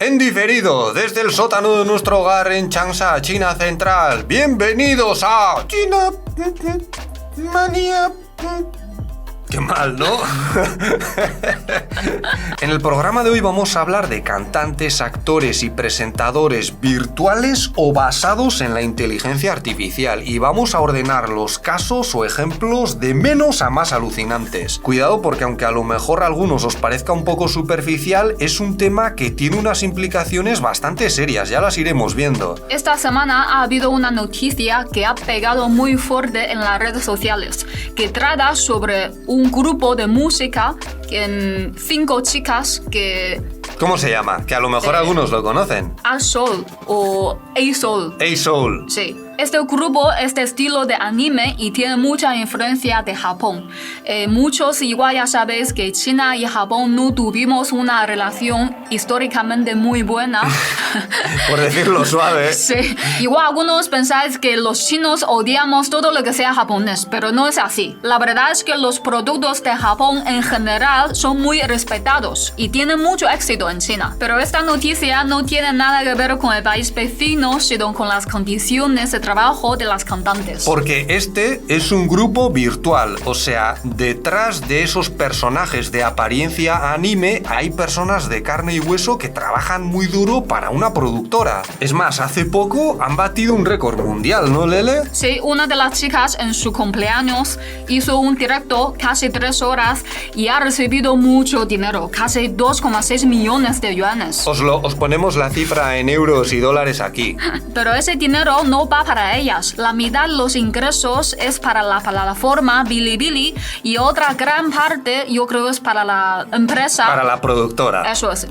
En diferido, desde el sótano de nuestro hogar en Changsha, China Central. Bienvenidos a China Manía. Qué mal, ¿no? En el programa de hoy vamos a hablar de cantantes, actores y presentadores virtuales o basados en la inteligencia artificial, y vamos a ordenar los casos o ejemplos de menos a más alucinantes. Cuidado, porque aunque a lo mejor a algunos os parezca un poco superficial, es un tema que tiene unas implicaciones bastante serias, ya las iremos viendo. Esta semana ha habido una noticia que ha pegado muy fuerte en las redes sociales, que trata sobre un grupo de música en 5 chicas que... ¿Cómo se llama? Que a lo mejor algunos lo conocen. A-Soul o A-Soul. A-Soul. Sí. Este grupo es de estilo de anime y tiene mucha influencia de Japón. Muchos igual ya sabéis que China y Japón no tuvimos una relación históricamente muy buena. Por decirlo suave. Sí. Igual algunos pensáis que los chinos odiamos todo lo que sea japonés, pero no es así. La verdad es que los productos de Japón en general son muy respetados y tienen mucho éxito en China. Pero esta noticia no tiene nada que ver con el país vecino, sino con las condiciones de trabajo de las cantantes. Porque este es un grupo virtual, o sea, detrás de esos personajes de apariencia anime hay personas de carne y hueso que trabajan muy duro para una productora. Es más, hace poco han batido un récord mundial, ¿no, Lele? Sí, una de las chicas en su cumpleaños hizo un directo casi 3 horas y ha recibido mucho dinero, casi 2,6 millones de yuanes. Os ponemos la cifra en euros y dólares aquí. Pero ese dinero no va para ellas. La mitad de los ingresos es para la plataforma Bilibili y otra gran parte yo creo es para la empresa. Para la productora. Eso es.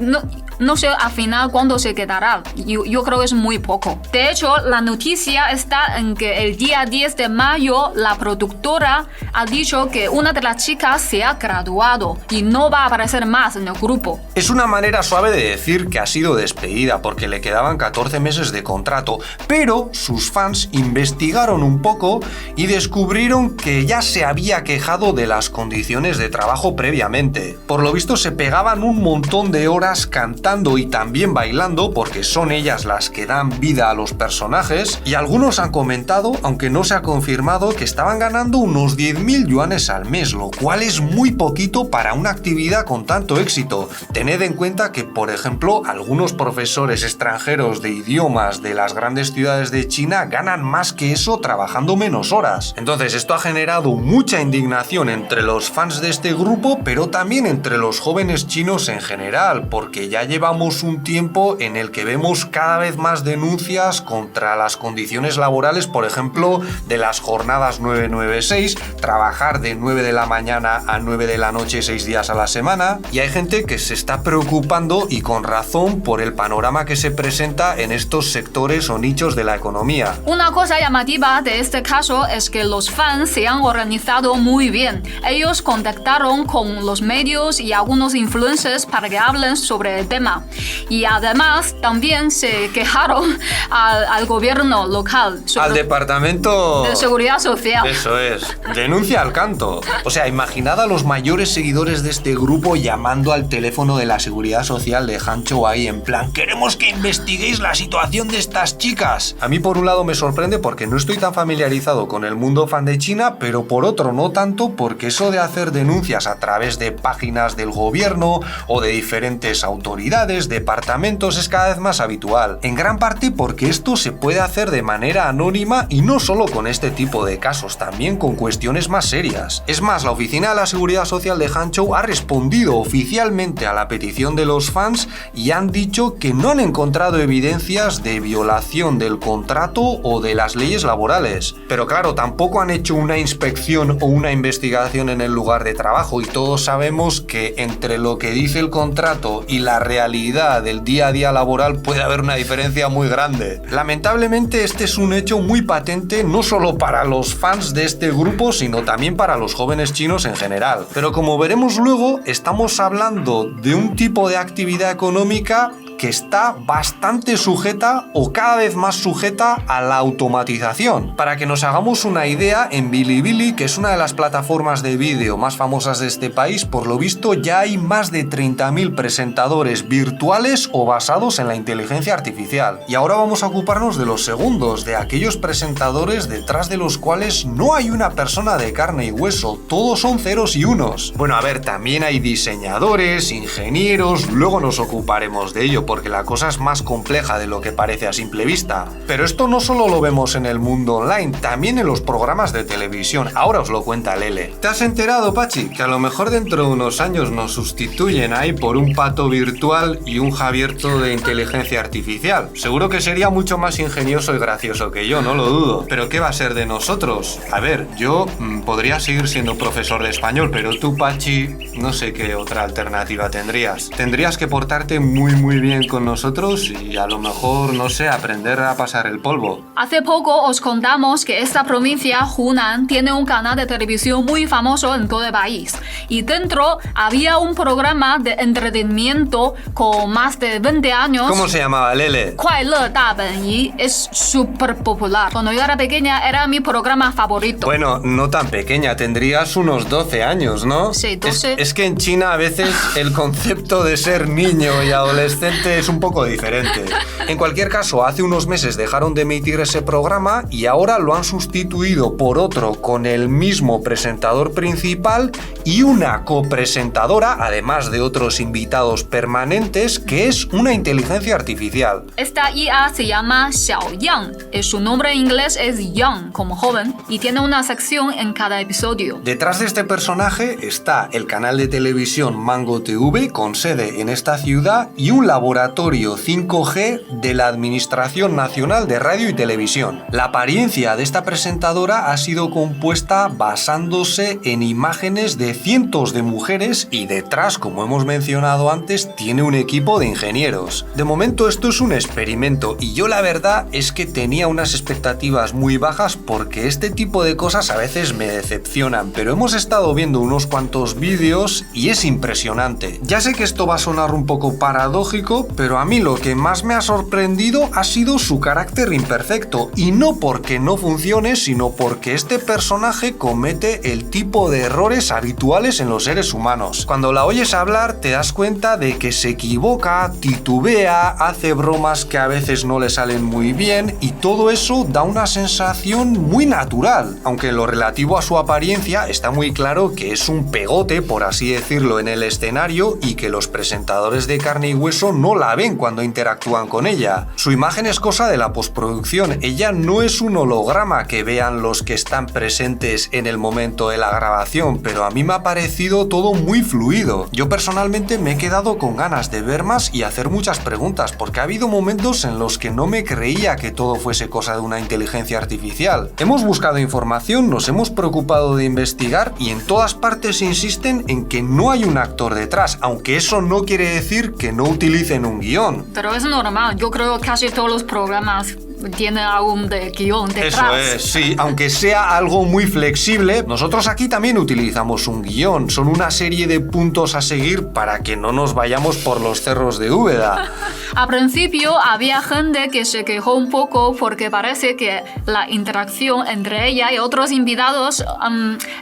No sé al final cuándo se quedará. Yo creo que es muy poco. De hecho, la noticia está en que el día 10 de mayo la productora ha dicho que una de las chicas se ha graduado y no va a aparecer más en el grupo. Es una manera suave de decir que ha sido despedida porque le quedaban 14 meses de contrato, pero sus fans investigaron un poco y descubrieron que ya se había quejado de las condiciones de trabajo previamente. Por lo visto se pegaban un montón de horas cantando y también bailando, porque son ellas las que dan vida a los personajes, y algunos han comentado, aunque no se ha confirmado, que estaban ganando unos 10.000 yuanes al mes, lo cual es muy poquito para una actividad con tanto éxito. Tened en cuenta que, por ejemplo, algunos profesores extranjeros de idiomas de las grandes ciudades de China ganan más que eso trabajando menos horas. Entonces esto ha generado mucha indignación entre los fans de este grupo, pero también entre los jóvenes chinos en general, porque ya llevamos un tiempo en el que vemos cada vez más denuncias contra las condiciones laborales, por ejemplo, de las jornadas 996, trabajar de 9 de la mañana a 9 de la noche 6 días a la semana, y hay gente que se está preocupando, y con razón, por el panorama que se presenta en estos sectores o nichos de la economía. Una cosa llamativa de este caso es que los fans se han organizado muy bien. Ellos contactaron con los medios y algunos influencers para que hablen sobre el tema. Y además también se quejaron al gobierno local. Al departamento de seguridad social. Eso es. Denuncia al canto. O sea, imaginad a los mayores seguidores de este grupo llamando al teléfono de la seguridad social de Hangzhou ahí en plan: queremos que investiguéis la situación de estas chicas. A mí por un lado me sorprende porque no estoy tan familiarizado con el mundo fan de China, pero por otro no tanto, porque eso de hacer denuncias a través de páginas del gobierno o de diferentes autoridades, departamentos, es cada vez más habitual. En gran parte porque esto se puede hacer de manera anónima, y no solo con este tipo de casos, también con cuestiones más serias. Es más, la Oficina de la Seguridad Social de Hangzhou ha respondido oficialmente a la petición de los fans y han dicho que no han encontrado evidencias de violación del contrato o de las leyes laborales. Pero claro, tampoco han hecho una inspección o una investigación en el lugar de trabajo, y todos sabemos que entre lo que dice el contrato y la realidad del día a día laboral puede haber una diferencia muy grande. Lamentablemente este es un hecho muy patente, no solo para los fans de este grupo, sino también para los jóvenes chinos en general. Pero como veremos luego, estamos hablando de un tipo de actividad económica que está bastante sujeta o cada vez más sujeta a la automatización. Para que nos hagamos una idea, en Bilibili, que es una de las plataformas de vídeo más famosas de este país, por lo visto ya hay más de 30.000 presentadores virtuales o basados en la inteligencia artificial. Y ahora vamos a ocuparnos de los segundos, de aquellos presentadores detrás de los cuales no hay una persona de carne y hueso, todos son ceros y unos. Bueno, a ver, también hay diseñadores, ingenieros, luego nos ocuparemos de ello porque la cosa es más compleja de lo que parece a simple vista. Pero esto no solo lo vemos en el mundo online, también en los programas de televisión. Ahora os lo cuenta Lele. ¿Te has enterado, Pachi, que a lo mejor dentro de unos años nos sustituyen ahí por un pato virtual y un Javierto de inteligencia artificial? Seguro que sería mucho más ingenioso y gracioso que yo, no lo dudo. ¿Pero qué va a ser de nosotros? A ver, yo podría seguir siendo profesor de español, pero tú, Pachi, no sé qué otra alternativa tendrías. Tendrías que portarte muy bien con nosotros y a lo mejor, no sé, aprender a pasar el polvo. Hace poco os contamos que esta provincia, Hunan, tiene un canal de televisión muy famoso en todo el país. Y dentro había un programa de entretenimiento con más de 20 años. ¿Cómo se llamaba, Lele? 快乐大本营 es súper popular. Cuando yo era pequeña era mi programa favorito. Bueno, no tan pequeña, tendrías unos 12 años, ¿no? Sí, 12. Es que en China a veces el concepto de ser niño y adolescente es un poco diferente. En cualquier caso, hace unos meses dejaron de emitir ese programa y ahora lo han sustituido por otro con el mismo presentador principal y una copresentadora, además de otros invitados permanentes, que es una inteligencia artificial. Esta IA se llama Xiaoyang. Su nombre en inglés es Young, como joven, y tiene una sección en cada episodio. Detrás de este personaje está el canal de televisión Mango TV, con sede en esta ciudad, y un laboratorio 5G de la Administración Nacional de Radio y Televisión. La apariencia de esta presentadora ha sido compuesta basándose en imágenes de cientos de mujeres y detrás, como hemos mencionado antes, tiene un equipo de ingenieros. De momento esto es un experimento y yo la verdad es que tenía unas expectativas muy bajas porque este tipo de cosas a veces me decepcionan, pero hemos estado viendo unos cuantos vídeos y es impresionante. Ya sé que esto va a sonar un poco paradójico, pero a mí lo que más me ha sorprendido ha sido su carácter imperfecto, y no porque no funcione, sino porque este personaje comete el tipo de errores habituales en los seres humanos. Cuando la oyes hablar te das cuenta de que se equivoca, titubea, hace bromas que a veces no le salen muy bien y todo eso da una sensación muy natural, aunque en lo relativo a su apariencia está muy claro que es un pegote, por así decirlo, en el escenario y que los presentadores de carne y hueso no la ven cuando interactúan con ella. Su imagen es cosa de la postproducción, ella no es un holograma que vean los que están presentes en el momento de la grabación, pero a mí me ha parecido todo muy fluido. Yo personalmente me he quedado con ganas de ver más y hacer muchas preguntas, porque ha habido momentos en los que no me creía que todo fuese cosa de una inteligencia artificial. Hemos buscado información, nos hemos preocupado de investigar y en todas partes insisten en que no hay un actor detrás, aunque eso no quiere decir que no utilicen un guión. Pero es normal, yo creo que casi todos los programas tienen algún de guión detrás. Eso es, sí, aunque sea algo muy flexible, nosotros aquí también utilizamos un guión, son una serie de puntos a seguir para que no nos vayamos por los cerros de Úbeda. Al principio había gente que se quejó un poco porque parece que la interacción entre ella y otros invitados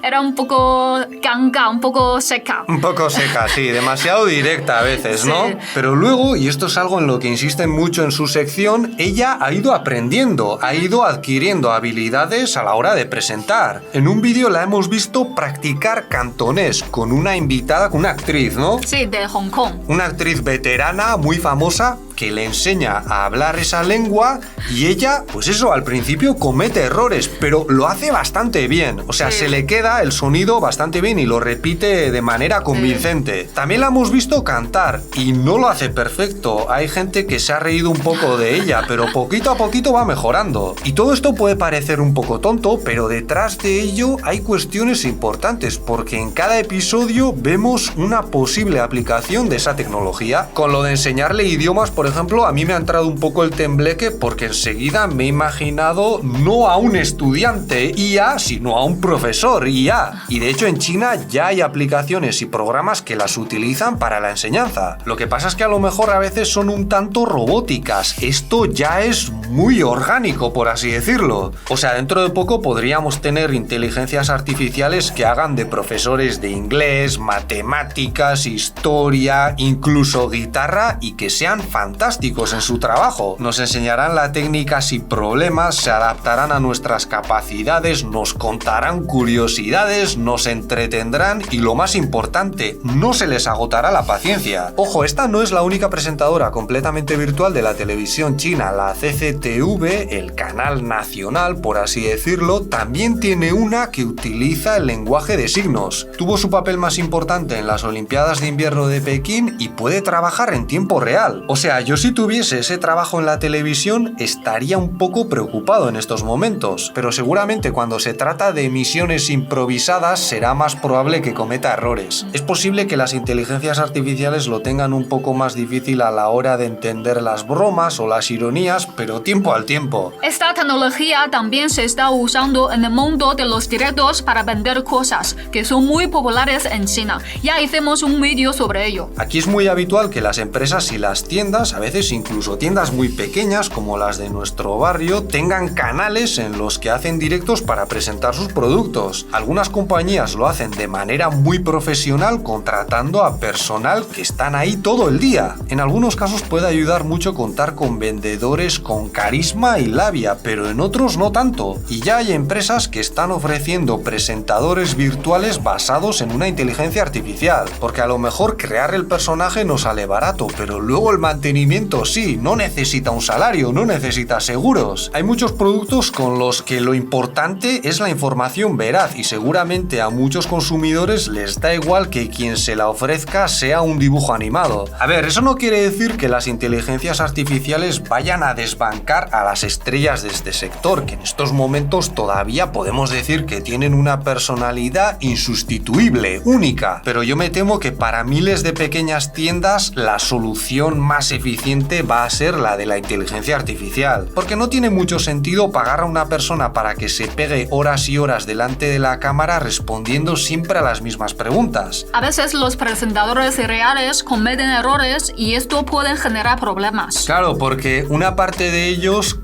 era un poco canca, un poco seca. Un poco seca, sí, demasiado directa a veces, ¿no? Sí. Pero luego, y esto es algo en lo que insisten mucho en su sección, ella ha ido aprendiendo, ha ido adquiriendo habilidades a la hora de presentar. En un vídeo la hemos visto practicar cantonés con una invitada, con una actriz, ¿no? Sí, de Hong Kong. Una actriz veterana muy famosa que le enseña a hablar esa lengua y ella, pues eso, al principio comete errores, pero lo hace bastante bien. O sea, sí, se le queda el sonido bastante bien y lo repite de manera convincente. Sí. También la hemos visto cantar y no lo hace perfecto. Hay gente que se ha reído un poco de ella, pero poquito a poquito va mejorando. Y todo esto puede parecer un poco tonto, pero detrás de ello hay cuestiones importantes, porque en cada episodio vemos una posible aplicación de esa tecnología. Con lo de enseñarle idiomas, por ejemplo, a mí me ha entrado un poco el tembleque porque enseguida me he imaginado no a un estudiante IA, sino a un profesor IA. Y de hecho en China ya hay aplicaciones y programas que las utilizan para la enseñanza. Lo que pasa es que a lo mejor a veces son un tanto robóticas. Esto ya es muy orgánico, por así decirlo. O sea, dentro de poco podríamos tener inteligencias artificiales que hagan de profesores de inglés, matemáticas, historia, incluso guitarra y que sean fantásticos en su trabajo. Nos enseñarán la técnica sin problemas, se adaptarán a nuestras capacidades, nos contarán curiosidades, nos entretendrán y lo más importante, no se les agotará la paciencia. Ojo, esta no es la única presentadora completamente virtual de la televisión china. La CCTV, el canal nacional, por así decirlo, también tiene una que utiliza el lenguaje de signos. Tuvo su papel más importante en las Olimpiadas de Invierno de Pekín y puede trabajar en tiempo real. O sea, yo si tuviese ese trabajo en la televisión estaría un poco preocupado en estos momentos, pero seguramente cuando se trata de emisiones improvisadas será más probable que cometa errores. Es posible que las inteligencias artificiales lo tengan un poco más difícil a la hora de entender las bromas o las ironías, pero tiempo al tiempo. Esta tecnología también se está usando en el mundo de los directos para vender cosas, que son muy populares en China. Ya hicimos un vídeo sobre ello. Aquí es muy habitual que las empresas y las tiendas, a veces incluso tiendas muy pequeñas como las de nuestro barrio, tengan canales en los que hacen directos para presentar sus productos. Algunas compañías lo hacen de manera muy profesional contratando a personal que están ahí todo el día. En algunos casos puede ayudar mucho contar con vendedores con carisma y labia, pero en otros no tanto. Y ya hay empresas que están ofreciendo presentadores virtuales basados en una inteligencia artificial, porque a lo mejor crear el personaje no sale barato, pero luego el mantenimiento sí, no necesita un salario, no necesita seguros. Hay muchos productos con los que lo importante es la información veraz y seguramente a muchos consumidores les da igual que quien se la ofrezca sea un dibujo animado. A ver, eso no quiere decir que las inteligencias artificiales vayan a desbancar a las estrellas de este sector, que en estos momentos todavía podemos decir que tienen una personalidad insustituible, única, pero yo me temo que para miles de pequeñas tiendas la solución más eficiente va a ser la de la inteligencia artificial, porque no tiene mucho sentido pagar a una persona para que se pegue horas y horas delante de la cámara respondiendo siempre a las mismas preguntas. A veces los presentadores reales cometen errores y esto puede generar problemas. Claro, porque una parte de ellos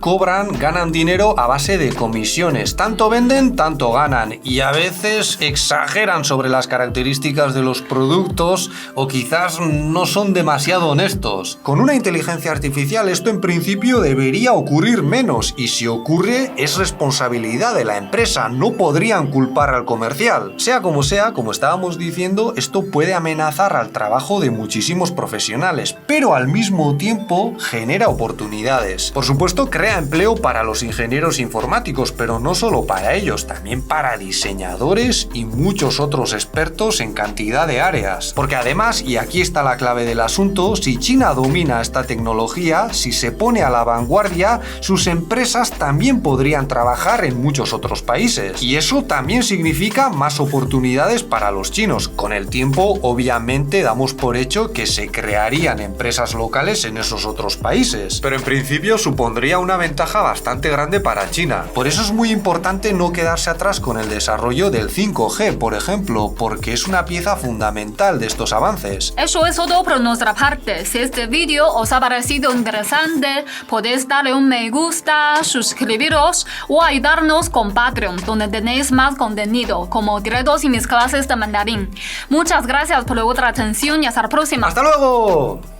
ganan dinero a base de comisiones. Tanto venden, tanto ganan. Y a veces exageran sobre las características de los productos o quizás no son demasiado honestos. Con una inteligencia artificial esto en principio debería ocurrir menos y si ocurre es responsabilidad de la empresa, no podrían culpar al comercial. Sea, como estábamos diciendo, esto puede amenazar al trabajo de muchísimos profesionales, pero al mismo tiempo genera oportunidades. Por supuesto, crea empleo para los ingenieros informáticos, pero no solo para ellos, también para diseñadores y muchos otros expertos en cantidad de áreas. Porque además, y aquí está la clave del asunto, si China domina esta tecnología, si se pone a la vanguardia, sus empresas también podrían trabajar en muchos otros países. Y eso también significa más oportunidades para los chinos. Con el tiempo, obviamente, damos por hecho que se crearían empresas locales en esos otros países. Pero en principio supondría una ventaja bastante grande para China. Por eso es muy importante no quedarse atrás con el desarrollo del 5G, por ejemplo, porque es una pieza fundamental de estos avances. Eso es todo por nuestra parte. Si este vídeo os ha parecido interesante, podéis darle un me gusta, suscribiros o ayudarnos con Patreon, donde tenéis más contenido, como directos y mis clases de mandarín. Muchas gracias por vuestra atención y hasta la próxima. ¡Hasta luego!